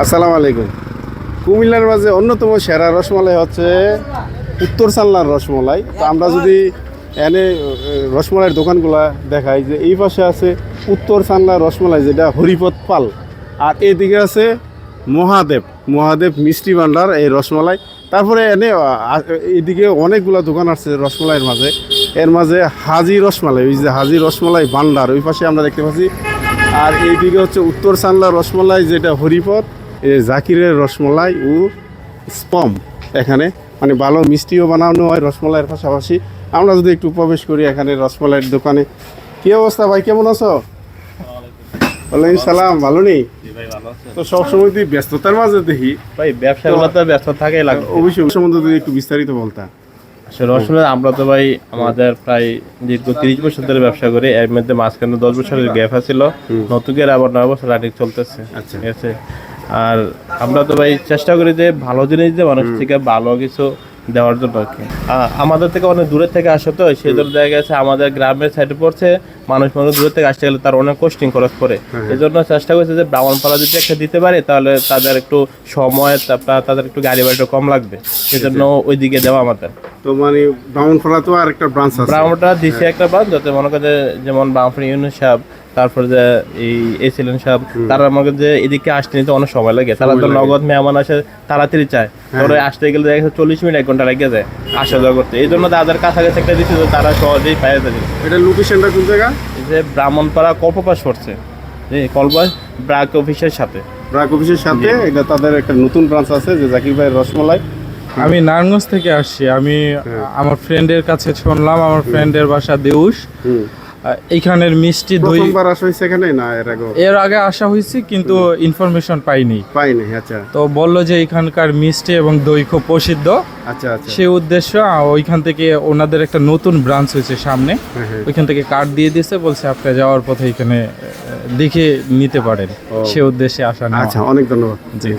আসসালামু আলাইকুম। কুমিল্লার মাঝে অন্যতম সেরা রসমালাই হচ্ছে উত্তর চাল্লার রসমালাই। তো আমরা যদি এনে রসমালাইয়ের দোকানগুলা দেখাই, যে এই পাশে আছে উত্তর চাল্লার রসমালাই যেটা হরিপদ পাল, আর এদিকে আছে মহাদেব মিষ্টি ভান্ডার এই রসমালাই। তারপরে এনে এদিকে অনেকগুলা দোকান আছে রসমালাইয়ের মাঝে। এর মাঝে হাজি রসমালাই, ওই যে হাজি রসমালাই ভান্ডার ওই পাশে আমরা দেখতে পাচ্ছি। আর এইদিকে হচ্ছে উত্তর চাল্লা রসমালাই যেটা হরিপদ, জাকিরের রসমালাই ও স্পম। এখানে মানে ভালো মিষ্টিও বানানো হয় রসমালাইয়ের পাশাপাশি। আমরা যদি একটু প্রবেশ করি এখানে রসমালাইয়ের দোকানে। কি অবস্থা ভাই, কেমন আছো? ওয়ালাইকুম সালাম, ভালো নেই? তো সবসময় তুই ব্যস্ততার মাঝে দেখি ভাই, ব্যবসাগুলোতে ব্যস্ত থাকাই লাগে। অবশ্যই সম্বন্ধে যদি একটু বিস্তারিত বলতা। আসলে রসমালাই আমরা তো ভাই আমাদের প্রায় দীর্ঘ 30 বছর ধরে ব্যবসা করি। এর মধ্যে মাঝখানে 10 বছরের গ্যাপ ছিল, নতুন করে আবার 9 বছর রানিং চলতেছে। আচ্ছা, ঠিক আছে। আর আমরা তো ভাই চেষ্টা করি যে ভালো জিনিস দিয়ে মানুষ থেকে ভালো কিছু দেওয়ার জন্য আর কি। আমাদের থেকে অনেক দূরের থেকে আসে, তো সেই ধরে দেখা গেছে আমাদের গ্রামের সাইডে পড়ছে, মানুষ দূরের থেকে আসতে গেলে তার অনেক কস্টিং খরচ পড়ে। এই জন্য চেষ্টা করছে যে ব্রাহ্মণপাড়া যদি একটা দিতে পারে তাহলে তাদের একটু সময়, তাদের একটু গাড়ি বাড়িটা কম লাগবে, সেই জন্য ওইদিকে দেওয়া আমাদের। তো মানে ব্রাহ্মণপাড়া তো আর একটা ব্রাঞ্চ আছে, ব্রাহ্মণপাড়া দিছে একটা ব্রাঞ্চ, যাতে মনে করে যেমন ব্রাহ্মণপাড়া ইউনিয়ন সাহেব, তারপরে যে এই এসিলেন সাহেব, তারা আমাকে যে এদিকে আসতে নিতে অনেক সময় লাগে। তারা তো নগদ মেহমান আসে, তাড়াতাড়ি চায়, ধরে আসতে গেলে দেখা যাচ্ছে 40 মিনিট 1 ঘন্টা লেগে যায় আসা যাওয়া করতে। এই জন্য তাদের কাছাকাছি একটা দিচ্ছে, তারা সহজেই পাই যায়। এটা লোকেশনটা কোন জায়গা? এই যে ব্রাহ্মণপাড়া কল্পপাস পড়ছে, কল্পপাস ব্রাক অফিসের সাথে। ব্রাক অফিসের সাথে এটা তাদের একটা নতুন ব্রাঞ্চ আছে, যে জাকির ভাইয়ের রসমালাই। আমি নারায়ণগঞ্জ থেকে আসছি। আমি আমার ফ্রেন্ডের কাছে শুনলাম, আমার ফ্রেন্ডের বাসা দেউশ। এইখানের মিষ্টি দই প্রথমবার আসা হয়েছে এখানে না এর আগে আসা হয়েছে, কিন্তু ইনফরমেশন পাইনি। আচ্ছা, তো বললো যে এখানকার মিষ্টি এবং দই খুব প্রসিদ্ধ। আচ্ছা আচ্ছা। সেই উদ্দেশ্য ওইখান থেকে ওনাদের একটা নতুন ব্রাঞ্চ হয়েছে সামনে, ওইখান থেকে কার্ড দিয়ে দিয়েছে, বলছে আপনি যাওয়ার পথে এখানে দেখে নিতে পারেন। সেই উদ্দেশ্যে আসা। আচ্ছা, অনেক ধন্যবাদ। জি।